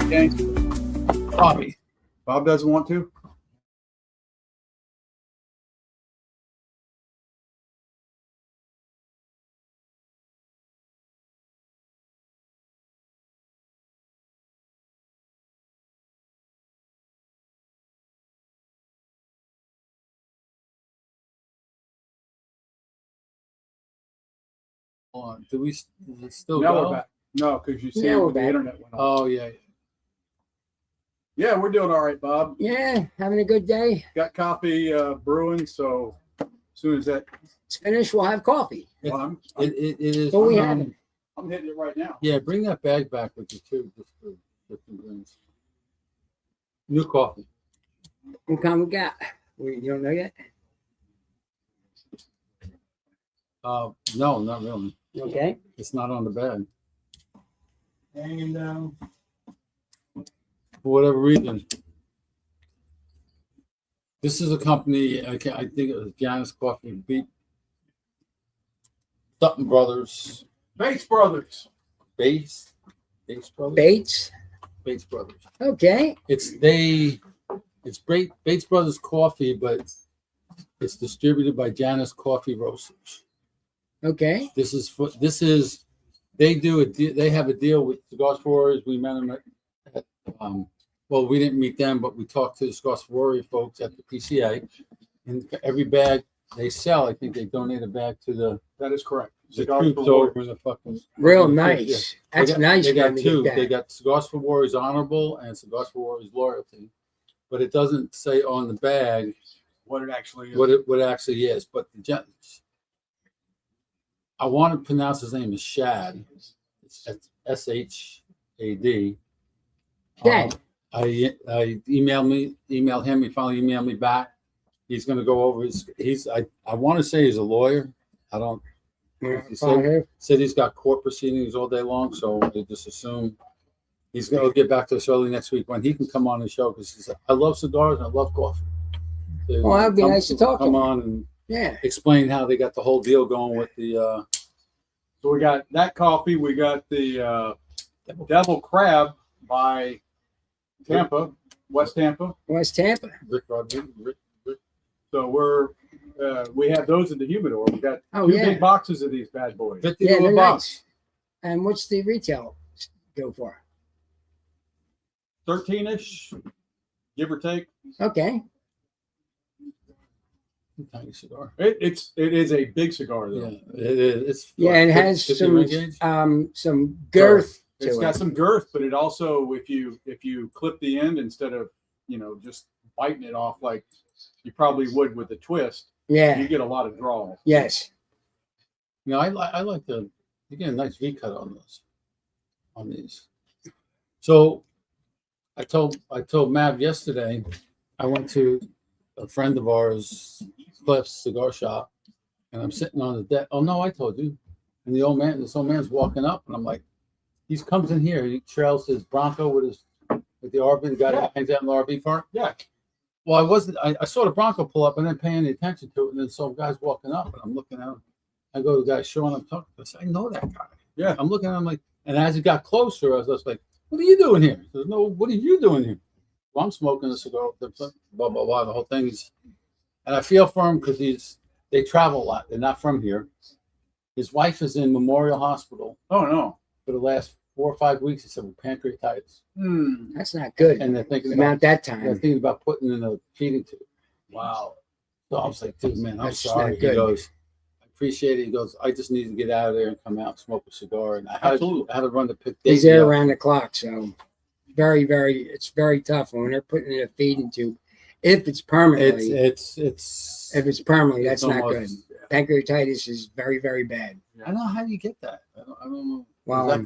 Okay. Bobby. Bob doesn't want to? Hold on. Does it still Now go? we're back. No, because you see Now we're when the back. internet went off. Oh, yeah. Yeah, we're doing all right, Bob. Yeah, having a good day. Got coffee brewing, so as soon as that, It's finished, we'll have coffee. well, It is. But we haven't. I'm hitting it right now. Yeah, bring that bag back with you, too, just for different things. New coffee. What kind we got? You don't know yet? No, not really. Okay. It's not on the bag. Hanging down. For whatever reason. This is a company, I think it was Janus Coffee beat Sutton Brothers. Bates Brothers. Bates Brothers? Bates. Brothers. Okay. It's Bates Brothers Coffee, but it's distributed by Janus Coffee Roasters. Okay. They have a deal with Cigar Warriors. We met them at well, we didn't meet them, but we talked to the Cigar Warrior folks at the PCA. And every bag they sell, I think they donate a bag to the That is correct. troops over in the fucking. Real Yeah. nice. That's nice. They got of them to two. get They that. got Cigars for Warriors Honorable and Cigars for Warriors Loyalty, but it doesn't say on the bag What it actually is. what it actually is. But I want to pronounce his name as Shad. It's SHAD. Shad. I emailed him. He finally emailed me back. He's going to go over I want to say he's a lawyer. I don't. He said he's got court proceedings all day long, so I just assume he's going to get back to us early next week when he can come on the show because he said, I love cigars and I love coffee. So Well, that'd be nice to talk to come him. on and Yeah. explain how they got the whole deal going with the. So we got that coffee. We got the Devil Crab by Tampa, West Tampa. West Tampa. Rick Rodriguez. So we have those in the humidor. We got Oh, two yeah. big boxes of these bad boys. $50 Yeah, they're box. nice. And what's the retail go for? 13-ish, give or take. Okay. Tiny cigar. It is a big cigar though. Yeah, it is. It's Yeah, and it has 50 ring gauge? some girth to It's it. got some girth, but it also, if you clip the end instead of just biting it off like you probably would with a twist, Yeah. you get a lot of draw. Yes. I like you get a nice V cut on these. So I told Mav yesterday, I went to a friend of ours, Cliff's cigar shop, and I'm sitting on the deck. Oh no, I told you. And this old man's walking up, and I'm like, he comes in here, he trails his Bronco with the RV, the guy that hangs out in the RV park. Yeah. Well, I saw the Bronco pull up and then paying any attention to it, and then some guy's walking up, and I'm looking at him. I go to the guy, Sean, I'm talking to. I said, I know that guy. Yeah. I'm looking at him like, and as he got closer, I was just like, what are you doing here? He says, no, what are you doing here? Well, I'm smoking a cigar, blah, blah, blah, the whole thing is, and I feel for him because they travel a lot. They're not from here. His wife is in Memorial Hospital Oh no. for the last 4 or 5 weeks. He said, with pancreatitis. That's not good. And they're thinking About that they're time. thinking about putting in a feeding tube. Wow. So I was like, dude, man, I'm That's sorry. not He good. goes, I appreciate it. He goes, I just need to get out of there and come out and smoke a cigar. And I had to run the pick. He's there around the clock, so it's very tough when they're putting in a feeding tube. If it's permanently, It's if it's permanently, that's it's not almost- good. Pancreatitis is very, very bad. I don't know how you get that. I don't know. Well, I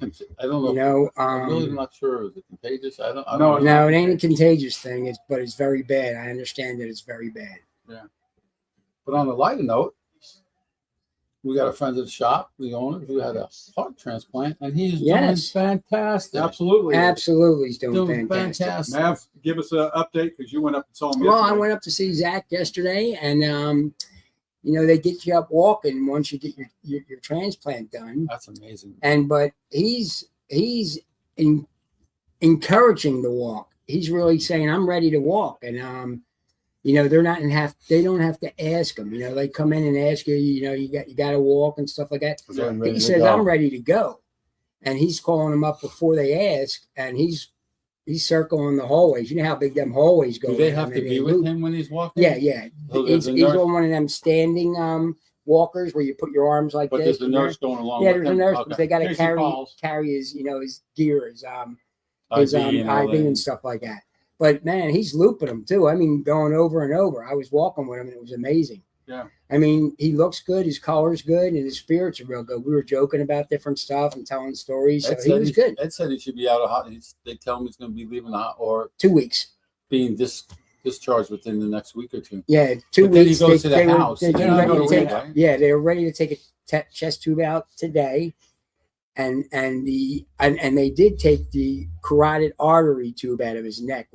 don't know. I'm really not sure. Is it contagious? I don't No, know. No, it ain't a contagious thing, but it's very bad. I understand that it's very bad. But on a lighter note, we got a friend at the shop, the owner, who had a heart transplant, and he's doing fantastic. Absolutely. Absolutely, he's doing Doing fantastic. fantastic. Mav, give us an update because you went up and saw him Well, I yesterday. went up to see Zach yesterday, and they get you up walking once you get your transplant done. That's amazing. But he's encouraging the walk. He's really saying, "I'm ready to walk," and they're not they don't have to ask him. They come in and ask you, you got to walk and stuff like that. He says, "I'm ready to go," and he's calling them up before they ask, and he's circling the hallways. You know how big them hallways go. Do they have to be with him when he's walking? Yeah. So He's on one of them standing walkers where you put your arms like but this. There's a nurse going along. Yeah, with there's him. a nurse, Okay. because they got to carry his his gear, his IV and stuff like that. But man, he's looping them too. I mean, going over and over. I was walking with him and it was amazing. Yeah. I mean, he looks good, his color's good, and his spirits are real good. We were joking about different stuff and telling stories. So he was good. Ed said he should be out of hot. They tell him he's going to be leaving or 2 weeks. being discharged within the next week or two. Yeah, 2 But then weeks. he goes to the house. They They're not ready gonna to take, wait, right? yeah, they were ready to take a chest tube out today, and they did take the carotid artery tube out of his neck,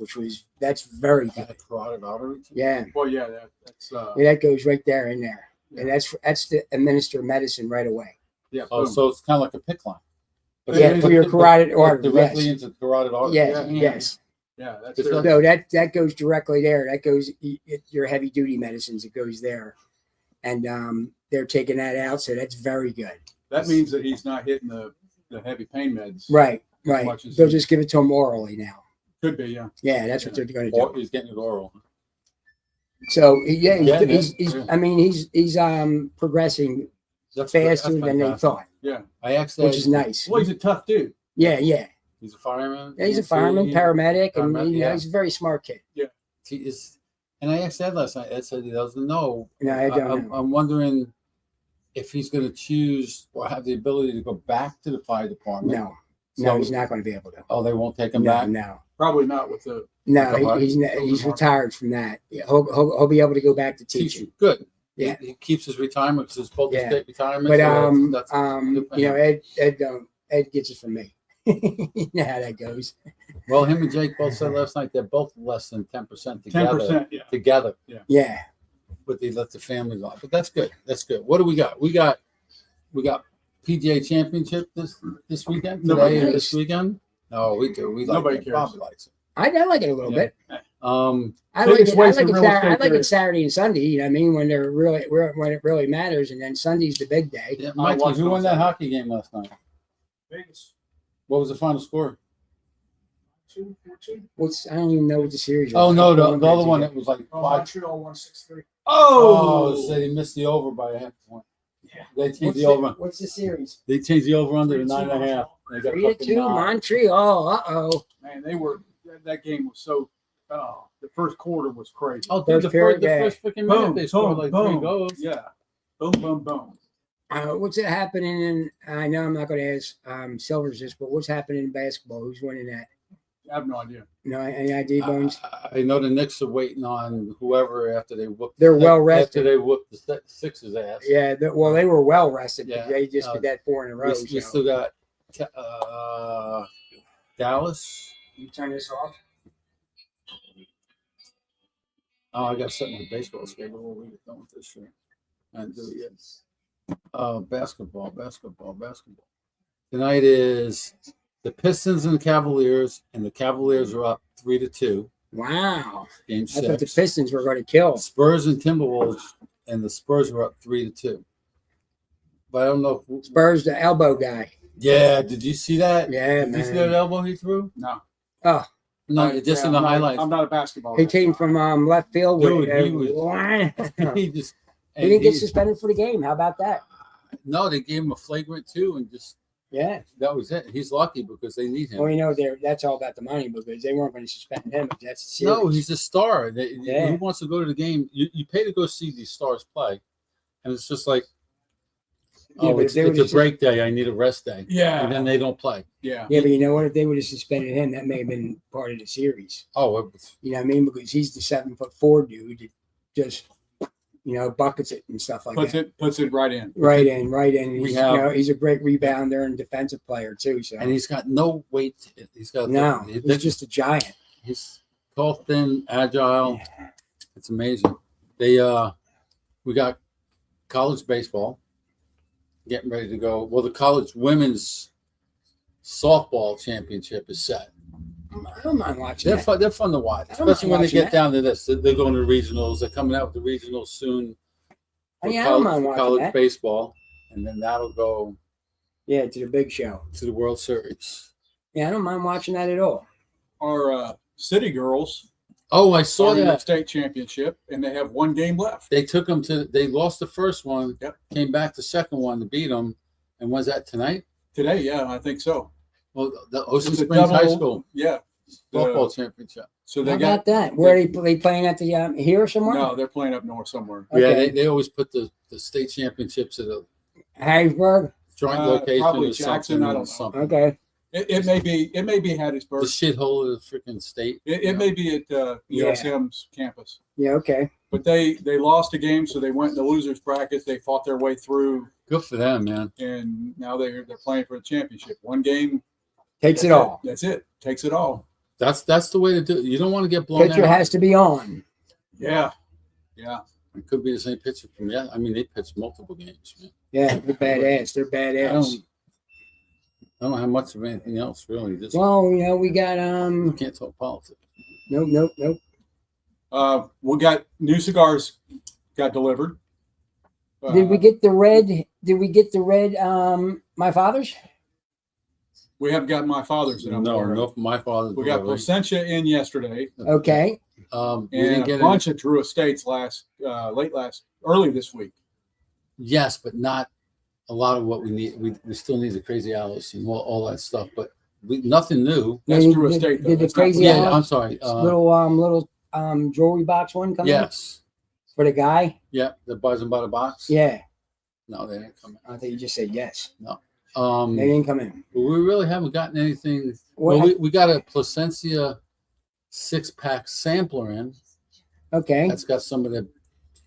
that's very good. Carotid artery. Yeah, Well, yeah, that's that goes right there in there, and that's to administer medicine right away. yeah. Oh, boom. so it's kind of like a PICC line. Yeah, for your carotid artery. Directly Yes. into the carotid artery. Yes, Yeah. yes. Yeah, that's It's their- not- No, that goes directly there. That goes your heavy duty medicines. It goes there, and they're taking that out, so that's very good. that means that he's not hitting the heavy pain meds. Right. much as They'll he- just give it to him orally now. Could be, yeah. Yeah, that's what they're going to Or do. he's getting it oral. So Yeah, he's I mean he's progressing That's faster than they fantastic. thought, Yeah. I asked which is nice. Well, he's a tough dude. Yeah. He's a fireman. He's a fireman, paramedic, and Paramedic, yeah. he's a very smart kid. He is, and I asked Ed last night. Ed said he doesn't know. No, I don't know. I'm wondering if he's going to choose or have the ability to go back to the fire department. No, So- he's not going to be able to. Oh, they won't take him No, back. no. Probably not with the. No, he's retired from that. Yeah, he'll be able to go back to teaching. Teaching. Good. Yeah. He keeps his retirement because it's both Yeah. state retirement. But so that's good for him. Ed gets it from me. You know how that goes. Well, him and Jake both said last night they're both less than 10% together. 10%, yeah. Together, Yeah. but they let the families off. But that's good. That's good. What do we got? We got PGA Championship this weekend. Nobody Today or cares. this weekend? No, we do. We like Nobody it. cares. Bobby likes it. I like it a little Yeah. bit. I like Biggest it. waste of real estate I like there it is. Saturday and Sunday. You know what I mean? When it really matters, and then Sunday's the big day. Yeah, I Mikey, watched who it won on that Saturday. hockey game last night? What was the final score? I don't even know what the series. Oh was. no, the other one it was like 5. Montreal 163. Oh, so they missed the over by a half point. Yeah. They changed What's the over. What's the series? They changed the over under to 3-2 9.5. They got 3-2 fucking knocked. Montreal. Man, that game was so. The first quarter was crazy. Oh, dude, First period, the yeah. first freaking minute Boom, they scored boom, like boom. 3 goals. Yeah. Boom, boom, boom. What's it happening in? I know I'm not going to ask Silvers this, but what's happening in basketball? Who's winning that? I have no idea. No, any idea, Bones? I know the Knicks are waiting on whoever after they whooped. They're well rested. After they whooped the Sixers ass. Yeah, they were well rested. Yeah, But they just did that 4 in a row. We so. still got Dallas. You turn this off. Oh, I got something with baseball schedule. What we get done with this year? I didn't do it yet. Basketball. Tonight is the Pistons and the Cavaliers, and the Cavaliers are up 3-2. Wow. Game I thought the 6. Pistons were going to kill. Spurs and Timberwolves, and the Spurs are up 3-2. But I don't know. Spurs, the elbow guy. Yeah, did you see that? Yeah, Did you see man. that elbow he threw? No. Oh, No, just in the I'm not- highlights. I'm not a basketball. he guy. came from left field. Dude, with, he was- he he just didn't get suspended for the game. How about that? No, they gave him a flagrant 2, and just Yeah. that was it. He's lucky because they need him. Well, you know, that's all about the money because they weren't going to suspend him. If that's serious. No, he's a star. Yeah. Who wants to go to the game? You pay to go see these stars play, and it's just like, Yeah, oh, but it's if they a would've break day. I need a rest day. Yeah. And then they don't play. Yeah. Yeah, but you know what? If they would have suspended him, that may have been part of the series. Oh, it was, You know what I mean? Because he's the 7'4" dude that just, buckets it and stuff like that. Puts it right in. Right in. We He's, have- he's a great rebounder and defensive player too. So and he's got no weight. He's got no, he's just a giant. he's tall, thin, agile. It's amazing. We got college baseball getting ready to go. Well, the college women's softball championship is set. I don't mind watching They're that. fun. They're fun to watch, I don't mind especially when they watching get down to this. They're going to regionals. They're coming out with the regionals soon. For Yeah, I don't mind for watching college that. baseball, and then that'll go Yeah, to the big show. to the World Series. Yeah, I don't mind watching that at all. Our city girls Oh, I saw are in the that. state championship, and they have one game left. They took them to. They lost the first one. Yep. Came back the second one to beat them. And was that tonight? Today, yeah, I think so. Well, the Ocean It's a Springs High double- School Yeah. softball championship. So How they about got that? Where they playing at the here somewhere? no, they're playing up north somewhere. Yeah, Okay. they always put the state championships at a Harrisburg. joint Probably location or Jackson, I don't know. something. Okay. It may be The Hattiesburg. shithole of the freaking state. It may be at Yeah. USM's campus. Yeah. Okay. But they lost a game, so they went in the losers brackets. They fought their way through, Good for them, man. and now they're playing for the championship. One game Takes it that's all. That's it. Takes it all. That's the way to do it. You don't want to get blown Pitcher out. has to be on. Yeah. It could be the same pitcher from I mean, they pitched multiple games, man. Yeah, they're badass. They're badass. I don't have much of anything else really. Just Well, we got can't talk politics. nope. We got new cigars got delivered. Did we get the red? Did we get the red? My father's. We haven't got my father's. That I'm aware of. No, my father. We got Placentia in yesterday, Okay. We and didn't a get bunch of Drew Estates early this week. Yes, but not a lot of what we need. We still need the Crazy Alice and all that stuff, but nothing new. That's Did- Drew did- Estate. though. did the That's not Crazy Blue. Alice- Yeah, I'm sorry. little jewelry box one coming. Yes. For the guy. Yeah, the buys them by the box. Yeah. No, they didn't come I think you just said yes. in. They didn't come in. But we really haven't gotten anything. What- Well, we got a Placencia 6-pack sampler in. Okay. That's got some of the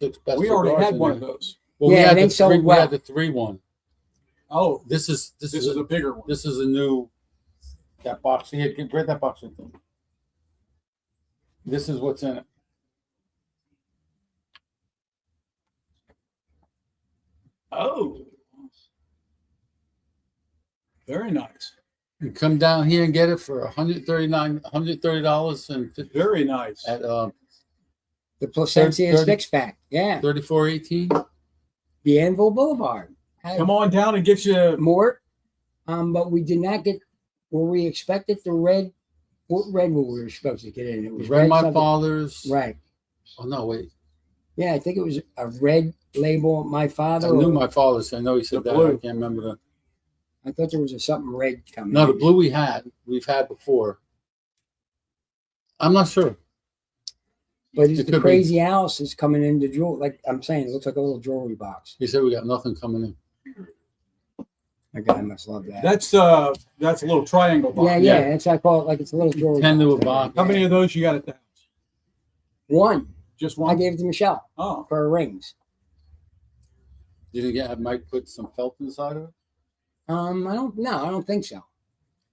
6 best. We already cigars had in one there. of those. Well, Yeah, we had they the sold three. We well. had the 3 one. Oh, This is this is a bigger one. this is a new. That box here. Grab that box with them. This is what's in it. Oh, very nice. You come down here and get it for $130 and Very nice. at The Placencia 30 6-pack. Yeah. 3418. The Anvil Boulevard. Come on down and get you. Mort. But we did not get. Were we expected the red? What red were we supposed to get in? It was Red my something. father's. Right. Oh no, wait. Yeah, I think it was a red label. My father. I knew my father's. I know he said The that. blue. I can't remember the. I thought there was something red coming. No, the in. blue we've had before. I'm not sure. But it the could be. Crazy Alice is coming into jewel. Like I'm saying, it looks like a little jewelry box. He said we got nothing coming in. My guy must love that. That's a little triangle box. Yeah. That's I call it. Like it's a little jewelry. 10 to a box. box. How many of those you got at the house? One. Just I one. gave it to Michelle Oh, for her rings. Did you have Mike put some felt inside of it? I don't think so.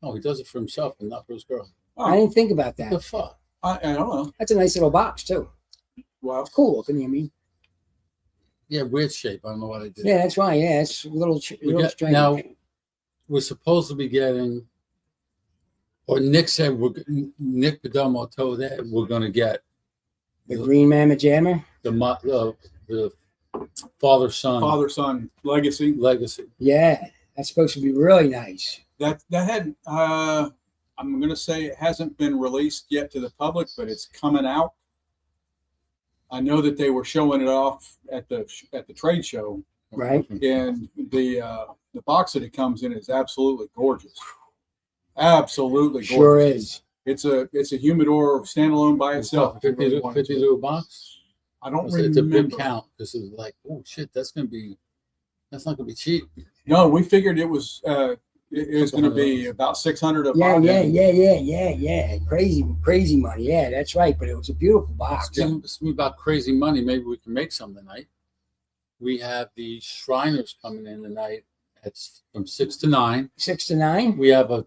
No, he does it for himself and not for his girl. Oh. I didn't think about What the that. fuck? I don't know. That's a nice little box too. Well, It's cool looking. I mean, Yeah, weird shape. I don't know what I did. yeah, that's right. Yeah, it's a little, We little got- strange. now, we're supposed to be getting, or Nick said, Nick Bedomo told that we're going to get the Green Mammoth Jammer. the father-son father-son legacy. legacy. Yeah, that's supposed to be really nice. That had. I'm going to say it hasn't been released yet to the public, but it's coming out. I know that they were showing it off at the trade show, Right. and the box that it comes in is absolutely gorgeous. Absolutely gorgeous. Sure is. It's a humidor standalone by itself. if you 50 really to, wanted 50 to. to a box. I don't It's a big remember. count. This is like, oh shit, that's not going to be cheap. No, we figured it was going to be about 600 a Yeah, box. yeah. Crazy money. Yeah, that's right. But it was a beautiful box. It's about crazy money. Maybe we can make some tonight. We have the Shriners coming in tonight. It's from 6 to 9. 6 to 9. We have a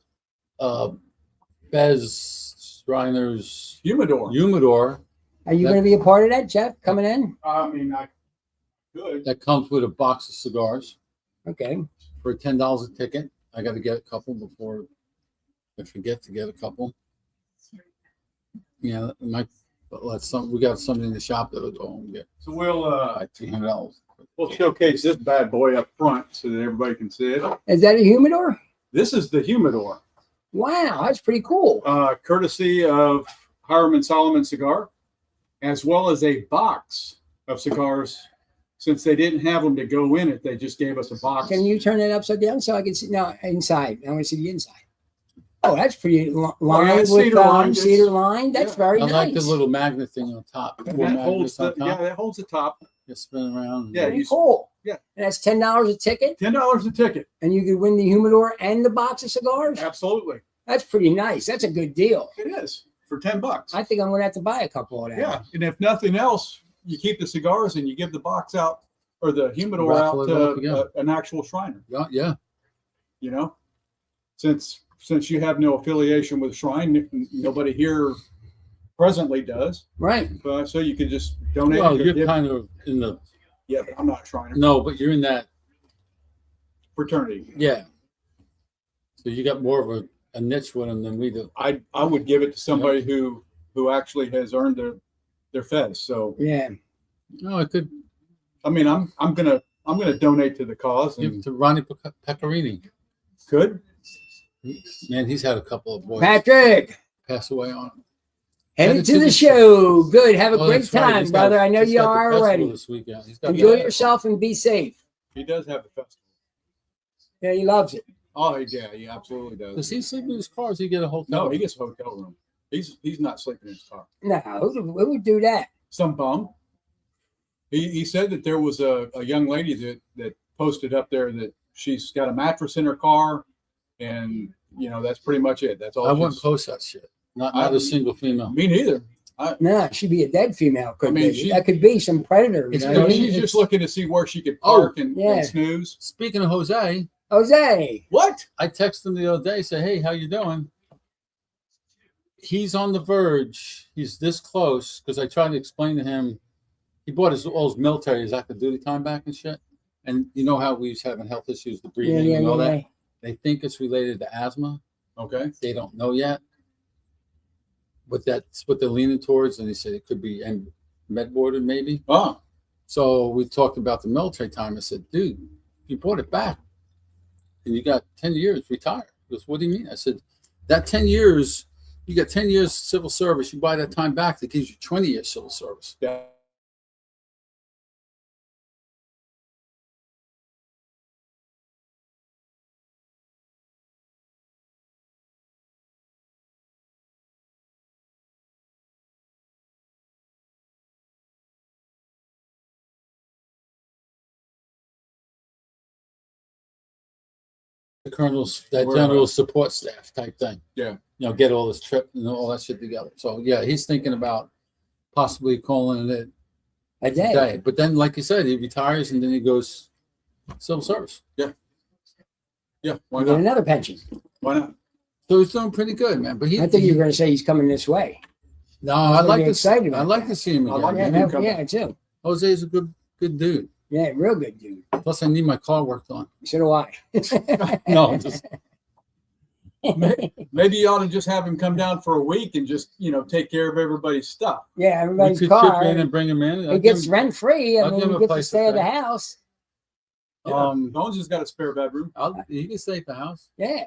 Bez Shriners Humidor. Are you going to be a part of that, Jeff? Coming in? I mean, I could. that comes with a box of cigars Okay. for $10 a ticket. I got to get a couple before I forget to get a couple. Yeah, we got something in the shop that'll go and get So we'll like $300. we'll showcase this bad boy up front so that everybody can see it. Is that a humidor? This is the humidor, Wow, that's pretty cool. courtesy of Hiram & Solomon Cigar, as well as a box of cigars. Since they didn't have them to go in it, they just gave us a box. Can you turn it upside down so I can see? No, inside. I want to see the inside. Oh, that's pretty lined it's with cedar lined. cedar lined. That's Yeah. very I nice. like the little magnet thing on top. That Four holds magnets on top. that holds the top. Just spin around. Yeah, Pretty you- cool. yeah. And that's $10 a ticket, $10 a ticket. and you could win the humidor and the box of cigars. Absolutely, That's pretty nice. That's a good deal. it is for $10. I think I'm gonna have to buy a couple of that. Yeah, and if nothing else, you keep the cigars and you give the box out or the humidor Raffle out it off again. to an actual Shriner. Yeah. You know, since you have no affiliation with Shrine, nobody here presently does. Right. So you can just donate. Well, or you're give- kind of in the yeah, but I'm not a Shriner. no, but you're in that. Fraternity. Yeah. So you got more of a niche with them than we do. I would give it to somebody who actually has earned their fez. So Yeah. No, I could I mean, I'm gonna donate to the cause. give And it to Ronnie Pecorini. could Man, he's had a couple of boys Patrick, pass away on him. headed to the show. Good. Have a Oh, great that's right. time, He's got- brother. I know he's you got the are festival already. This weekend. He's got Enjoy the- yourself and be safe. he does have the festival? Yeah, he loves it. Oh yeah, he absolutely Does does. he sleep in his car? Or does he get a hotel? No, he gets a hotel room. He's not sleeping in his car. No, who would do that? Some bum. He said that there was a young lady that posted up there that she's got a mattress in her car, and that's pretty much it. That's all. I wouldn't she's- post that shit. Not a single female. Me neither. No, she'd be a dead female. Could mean, be. That could be some predator. It's You know what I mean? She's just looking to see where she could Oh, park and yeah. snooze. Speaking of Jose, Jose. What? I texted him the other day, say, hey, how you doing? He's on the verge. He's this close because I tried to explain to him. He bought all his military, his active duty time back and shit. And you know how we was having health issues, the breathing and all that. They think it's related to asthma. Okay. They don't know yet. But that's what they're leaning towards. And he said it could be med boarded maybe. Oh, So we talked about the military time. I said, dude, you bought it back. And you got 10 years retired. He goes, what do you mean? I said, that 10 years, you got 10 years civil service. You buy that time back, that gives you 20 years civil service. yeah. The colonel's, that We're, general support staff type thing. Yeah. Get all this trip and all that shit together. So yeah, he's thinking about possibly calling it A a day. day. But then, like you said, he retires and then he goes civil service. Yeah. Why You get not? another pension. Why not? So he's doing pretty good, man. But I think you were going to say he's coming this way. no, I like really to excited I about like that. to see him I again. like Yeah, him coming. yeah, too. Jose's a good dude. Yeah, real good dude. Plus, I need my car worked on. So do I. No, just Maybe you ought to just have him come down for a week and just take care of everybody's stuff. Yeah, we everybody's could car. chip in and bring him in. It gets rent free. I I'll mean, give him you a get to place to stay at the stay. house. Yeah. Bones has got a spare bedroom. He can stay at the house. Yeah.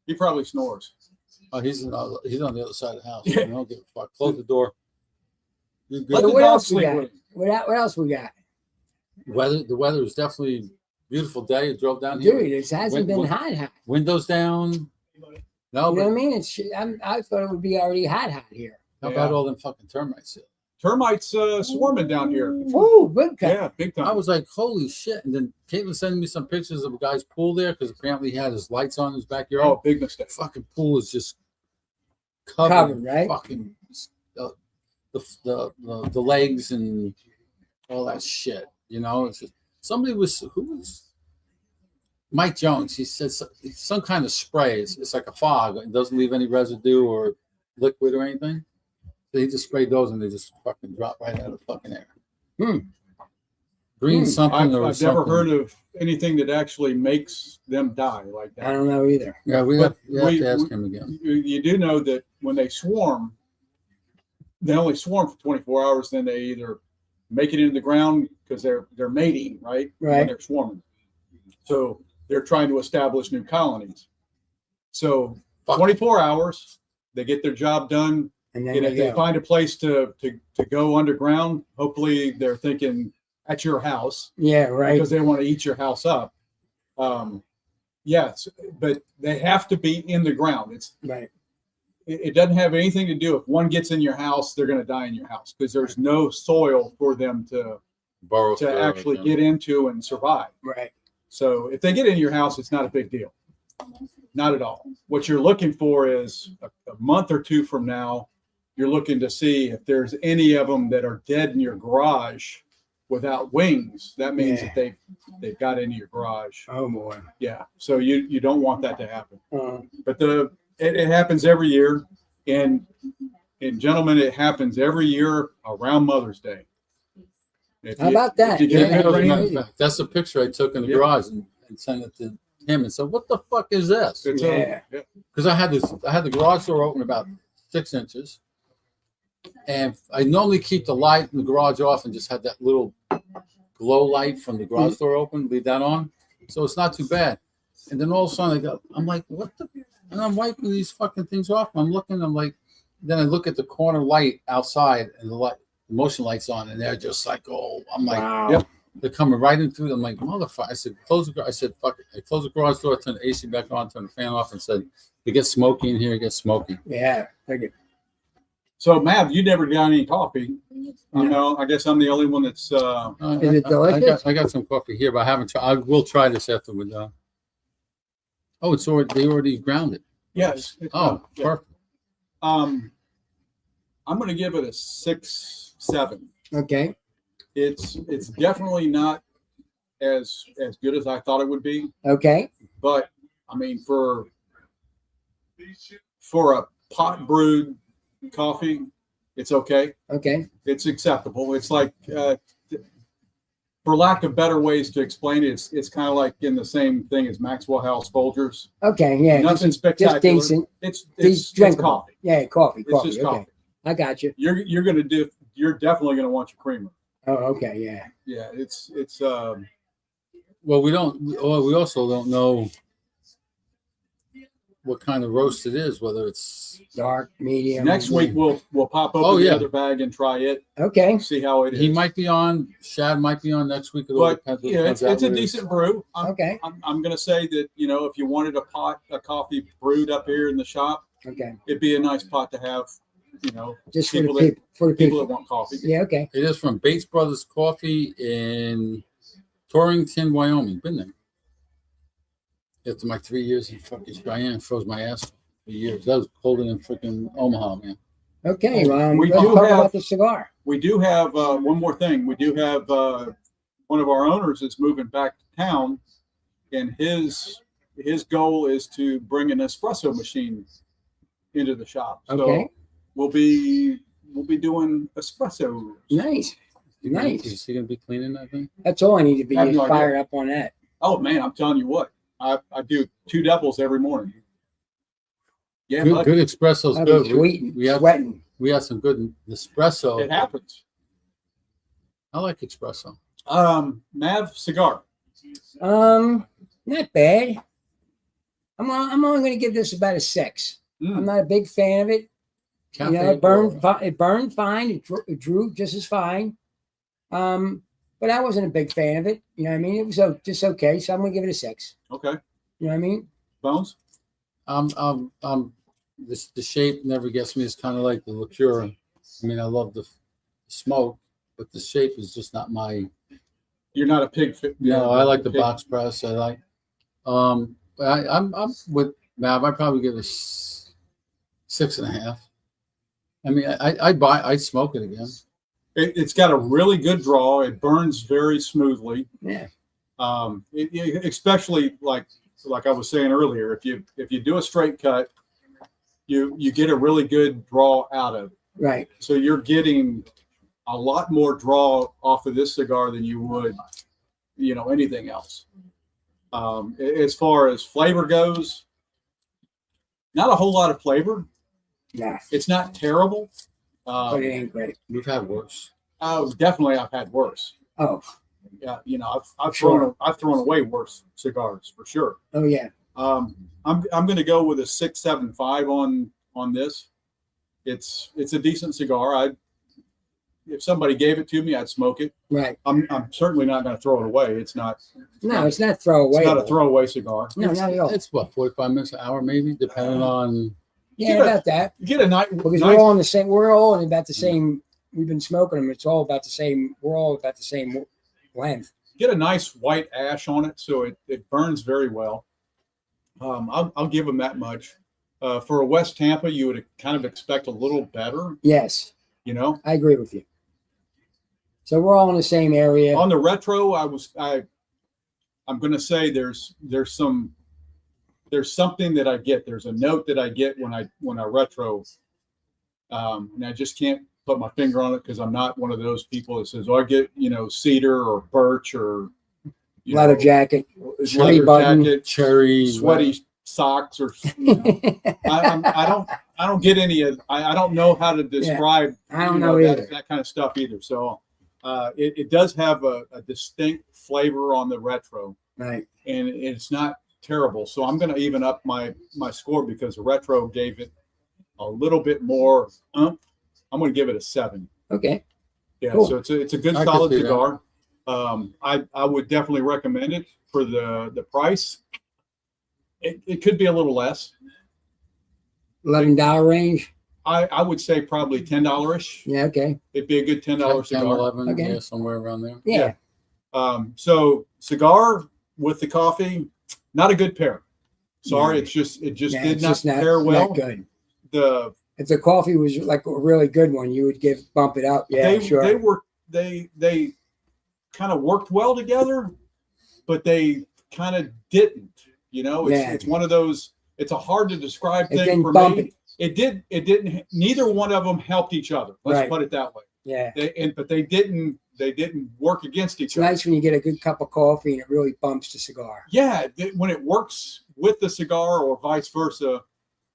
He probably snores. Oh, he's on the other side of the house. Yeah. I don't give a fuck. Close the door. You're Let good. the what dog else we sleep got? with him. What else we got? The weather is definitely a beautiful day. I drove down here. Dude, it hasn't been hot. Windows down. No, You know but what I mean? I thought it would be already hot here. how about all them fucking termites here? Termites swarming down here. Ooh, good cut. Yeah, big time. I was like, holy shit. And then Caitlin sending me some pictures of a guy's pool there because apparently he had his lights on in his backyard. Oh, big mistake. Fucking pool is just covered, Covered, right? Fucking the legs and all that shit. It's just who was Mike Jones. He said some kind of spray. It's like a fog. It doesn't leave any residue or liquid or anything. So he just sprayed those and they just fucking drop right out of the fucking air. Green something I've or never something. heard of anything that actually makes them die like I that. don't know either. Yeah, we have But to ask him again. You do know that when they swarm, they only swarm for 24 hours. Then they either make it into the ground because they're mating, right? Right. When they're swarming. So they're trying to establish new colonies. So 24 hours, they get their job done. And then And if they find a place to go underground, hopefully they're thinking at your house. Yeah, right. Because they want to eat your house up. Yes, but they have to be in the ground. Right. It doesn't have anything to do if one gets in your house, they're going to die in your house because there's no soil for them to actually get into and survive. Right. So if they get in your house, it's not a big deal. Not at all. What you're looking for is a month or two from now, you're looking to see if there's any of them that are dead in your garage without wings. That means that they've got into your garage. Oh boy. Yeah. So you don't want that to happen. But it happens every year, and gentlemen, it happens every year around Mother's Day. How about that? That's a picture I took in the garage and sent it to him and said, "What the fuck is this?" Because I had the garage door open about 6 inches, and I normally keep the light in the garage off and just have that little glow light from the garage door open, leave that on, so it's not too bad. And then all of a sudden I'm like, what the? And I'm wiping these fucking things off. I'm looking. I'm like, then I look at the corner light outside, and the motion light's on, and they're just like, oh, I'm like, wow. Yep. They're coming right in through. I'm like, motherfucker. I said, close the garage. I said, fuck it. I closed the garage door, turned the AC back on, turned the fan off, and said, it gets smoky in here. It gets smoky. Yeah. Okay. So, Mav, you never got any coffee. No, I guess I'm the only one that's. Is it delicious? I got some coffee here, but I haven't tried. I will try this after we're done. Oh, it's already, they already ground it. Yes. Oh, perfect. I'm going to give it a 6-7. Okay. It's definitely not as good as I thought it would be. Okay. But I mean, for a pot brewed coffee, it's okay. Okay. It's acceptable. It's like, for lack of better ways to explain it, it's kind of like in the same thing as Maxwell House Folgers. Okay. Yeah. Nothing spectacular. Just decent. It's coffee. Yeah. Coffee. It's Coffee. just Okay. coffee. I got you. You're definitely gonna want your creamer. Oh, okay. Yeah. Yeah. It's Well, we also don't know what kind of roast it is, whether it's Dark, medium. next week we'll pop open the other bag and try it. Okay. See how it is. he might be on. Shad might be on next week. But yeah, it's a decent brew. Okay. I'm going to say that, if you wanted a coffee brewed up here in the shop, Okay. it'd be a nice pot to have, Just for people the people. For the people people. that want coffee. Yeah. Okay. It is from Bates Brothers Coffee in Torrington, Wyoming. Been there. After my 3 years in fucking Cheyenne, froze my ass for years. That was colder than freaking Omaha, man. Okay. We Let's do talk have- about the cigar. We do have one more thing. We do have one of our owners is moving back to town, and his goal is to bring an espresso machine into the shop. So Okay. we'll be doing espresso. Nice. Nice. Is he gonna be cleaning that thing? That's all I need to be I have no fired up on that. Oh man, I'm telling you what, I do 2 doubles every morning. Yeah, Good, bud, good espresso's I'll good. be sweating, we have sweating. we have some good espresso. it happens. I like espresso. Mav Cigar. Not bad. I'm only going to give this about a 6. I'm not a big fan of it. Cafe It burned fine. It drew just as fine. But I wasn't a big fan of it. You know what I mean? It was just okay. So I'm going to give it a 6. Okay. You know what I mean? Bones. The shape never gets me. It's kind of like the liqueur. I mean, I love the smoke, but the shape is just not my. You're not a pig. No, I like the box press. I like. But I'm with Mav. I probably give it 6.5. I mean, I'd smoke it again. It's got a really good draw. It burns very smoothly. Yeah. Especially like I was saying earlier, if you do a straight cut, you get a really good draw out of it. Right. So you're getting a lot more draw off of this cigar than you would, anything else. As far as flavor goes, not a whole lot of flavor. Yeah. It's not terrible. but it ain't great. We've had worse. Oh, definitely, I've had worse. Oh, Yeah, you know, I've Sure. thrown away worse cigars for sure. oh yeah. I'm going to go with a 675 on this. It's a decent cigar. If somebody gave it to me, I'd smoke it. Right. I'm certainly not going to throw it away. It's not. No, it's not throwaway. It's not a throwaway cigar. No, not at all. It's what, 45 minutes, an hour, maybe, depending on. Yeah, get a- about that. You get a night Because nice, we're all in the same. We're all in about the same. We've been smoking them. It's all about the same. We're all about the same length. get a nice white ash on it, so it burns very well. I'll give them that much. For a West Tampa, you would kind of expect a little better, Yes, you know. I agree with you. So we're all in the same area. On the retro, I'm going to say there's something that I get. There's a note that I get when I retro, and I just can't put my finger on it because I'm not one of those people that says, "Oh, I get cedar or birch or Leather jacket, leather button, jacket, cherry, sweaty socks, or I don't get any of. I don't know how to describe. I don't know either. that kind of stuff either. So it does have a distinct flavor on the retro, Right. and it's not terrible. So I'm going to even up my score because the retro gave it a little bit more oomph. I'm going to give it a 7. Okay. Yeah, Cool. so it's a good I could solid see that. cigar. I would definitely recommend it for the price. It could be a little less. $11 range. I would say probably $10-ish. Yeah. Okay. It'd be a good $10 10, cigar. 11, Okay. yeah, somewhere around there. Yeah. So cigar with the coffee, not a good pair. Sorry, No. it just Yeah, did it's not just pair well. Not good. The If the coffee was like a really good one, you would bump it up. Yeah, sure. they kind of worked well together, but they kind of didn't. It's one of those. It's a hard to describe It thing didn't for bump me. It didn't. Neither one of them helped each other. Let's Right. put it that way. Yeah. But they didn't work against each It's other. nice when you get a good cup of coffee and it really bumps the cigar. Yeah, when it works with the cigar or vice versa.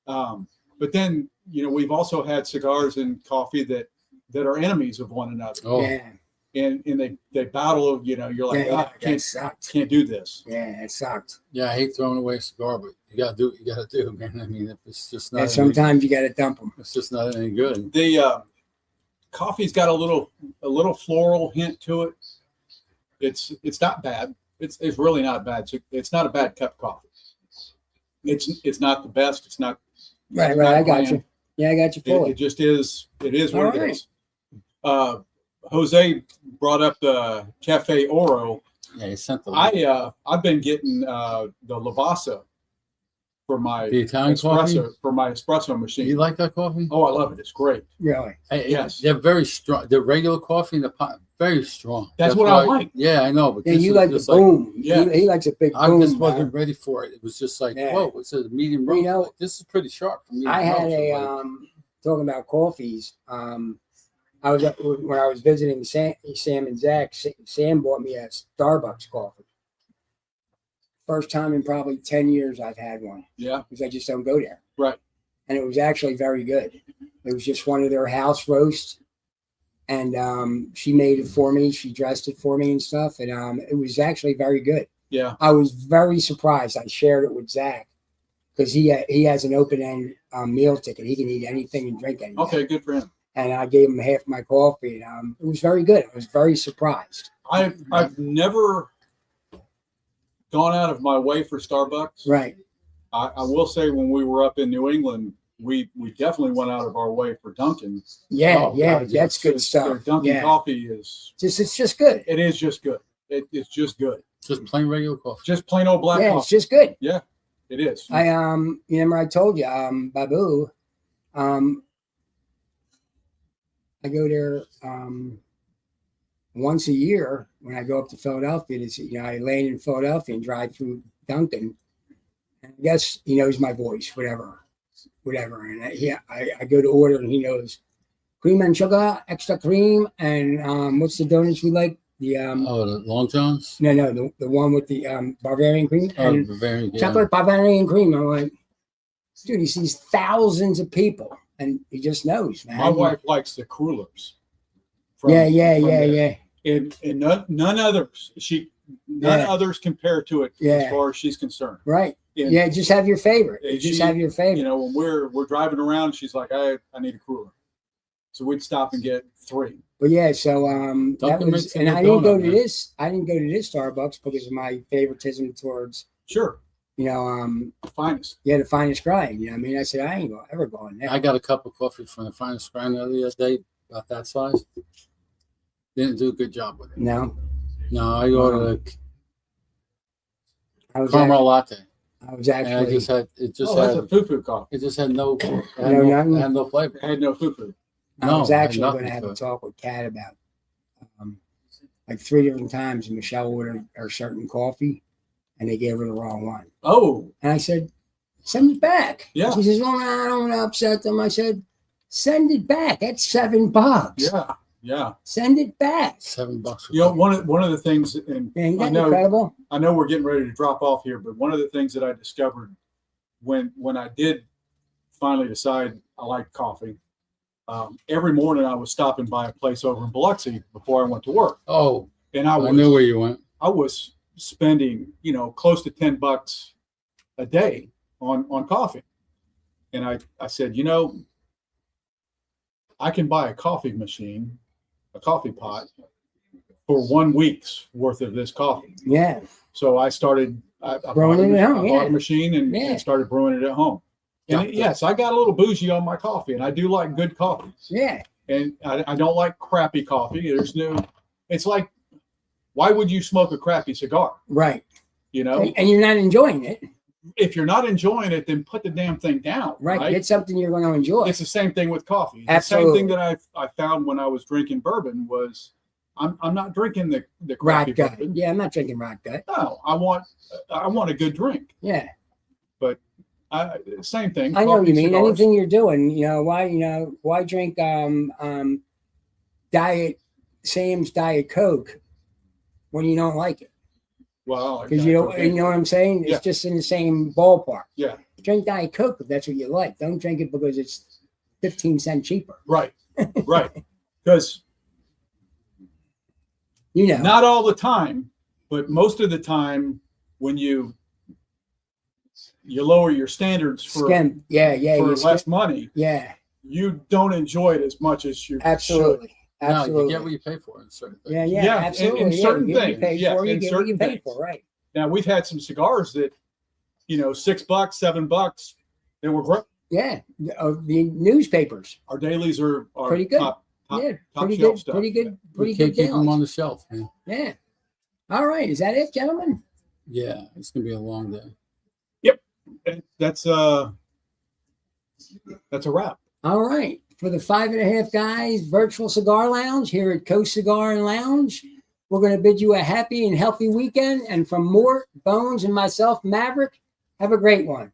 But then we've also had cigars and coffee that are enemies of one another, Oh, Yeah. and they battle. You're like, Yeah, "Ah, I that sucked. can't do this. Yeah, it sucked. yeah, I hate throwing away a cigar, but you got to do what you got to do, man. I mean, if it's just not, And sometimes you got to dump them. it's just not any good. The coffee's got a little floral hint to it. It's not bad. It's really not bad. It's not a bad cup of coffee. It's not the best. It's not. Right, it's right. not I got bland. you. Yeah, I got you It fully. just is. It is what All it right. is. Jose brought up the Cafe Oro. Yeah, you sent the I've been getting the Lavazza for my The Italian coffee? espresso machine. You like that coffee? Oh, I love it. It's great. Really? Yes. They're very strong. The regular coffee in the pot, very strong. That's what I why- like. Yeah, I know. But Yeah, this you is like the just like, boom. yeah. He likes a big I boom. just wasn't man. ready for it. It was just like, Yeah. whoa, it's a medium You roast. know, Like, this is pretty sharp for me. I had talking about coffees. I was when I was visiting Sam and Zach. Sam bought me a Starbucks coffee. First time in probably 10 years I've had one Yeah. because I just don't go there. Right. And it was actually very good. It was just one of their house roasts, and she made it for me. She dressed it for me and stuff, and it was actually very good. Yeah. I was very surprised. I shared it with Zach because he has an open end meal ticket. He can eat anything and drink anything. Okay. Good for him. And I gave him half my coffee, and it was very good. I was very surprised. I've never gone out of my way for Starbucks. Right. I will say when we were up in New England, we definitely went out of our way for Dunkin'. Yeah, Oh, yeah, God, that's good Their stuff. Dunkin' Yeah, coffee it's just good. just good. It's just good. just plain regular coffee. Just plain old black Yeah, it's coffee. just good. It is. I you remember I told you, Babu, I go there once a year when I go up to Philadelphia. I land in Philadelphia and drive through Dunkin'. And I guess he knows my voice, whatever. And I go to order and he knows cream and sugar, extra cream, and what's the donuts we like? The The Long Johns? no, the one with the Bavarian cream Oh, and Bavarian. Yeah. chocolate Bavarian cream. I'm like, dude, he sees thousands of people and he just knows, man. My wife likes the crullers. Yeah. And none others. None others compare to it Yeah. as far as she's concerned. Right. And Yeah, just have your favorite. and Just she- have your favorite. You know, when we're driving around, she's like, I need a cruller. So we'd stop and get 3. But yeah, so that Dunkin' was, makes a and good I didn't go donut, to man. this. I didn't go to this Starbucks because of my favoritism towards, Sure. you know, The finest. yeah, the finest grind. You know, what I mean, I said I ain't ever going there. I got a cup of coffee from the finest grind the other day, about that size. Didn't do a good job with it. No, No, I ordered I a was caramel latte, I was and I actually just had it. Just That's a had foo-foo coffee. it. Just had no. It had No, no, nothing? it had no flavor. It had no foo-foo. I No, was it had actually going nothing to have to a it. talk with Kat about like 3 different times. Michelle ordered her certain coffee, and they gave her the wrong one. Oh, And I said, "Send it back." Yeah. She says, "Well, no, I don't want to upset them." I said, "Send it back. That's $7. yeah. Send it back." $7 for You know, coffee. one of the things, and Man, I that's know incredible. we're getting ready to drop off here, but one of the things that I discovered when I did finally decide I liked coffee, every morning I was stopping by a place over in Biloxi before I went to work, Oh, and I I knew was where you went. spending close to $10 a day on coffee, and I said, I can buy a coffee machine, a coffee pot, for 1 week's worth of this coffee. Yeah. So I started I Brewing it at home, I bought yeah. a machine and, Yeah. and started brewing it at home. And Yeah. yes, I got a little bougie on my coffee, and I do like good coffee. Yeah. And I don't like crappy coffee. It's like, why would you smoke a crappy cigar? Right. You know, And you're not enjoying it. if you're not enjoying it, then put the damn thing down. Right. Get something you're going to enjoy. It's the same thing with coffee. The Absolutely. same thing that I found when I was drinking bourbon was I'm not drinking the Rot crappy gut. bourbon. Yeah, I'm not drinking rot gut. No, I want a good drink. Yeah. Same thing. I know what coffee, you mean. cigars. Anything you're doing, why drink diet Sam's Diet Coke when you don't like it? Well, Because you know what I'm saying? It's Yeah. just in the same ballpark. Yeah. Drink Diet Coke if that's what you like. Don't drink it because it's 15 cents cheaper. Right, right. Because You know. not all the time, but most of the time, when you lower your standards for Yeah, you less money, yeah, you don't enjoy it as much as you absolutely. No, Absolutely. you get what you pay for in certain things. yeah, Yeah, absolutely. in yeah, certain you get what you things. pay Yeah, for, you in get what you certain pay things. for, right. Now we've had some cigars that, $6, $7, they were great. Yeah. The newspapers. Our dailies are Pretty good. top Yeah, top pretty shelf good, stuff. pretty good, You pretty can't good keep them on deals. the shelf, man. Yeah. All right. Is that it, gentlemen? Yeah, it's gonna be a long day. And that's a wrap. All right. For the 5.5 Guys virtual cigar lounge here at Coast Cigar and Lounge, we're going to bid you a happy and healthy weekend. And from Mort, Bones, and myself, Maverick, have a great one.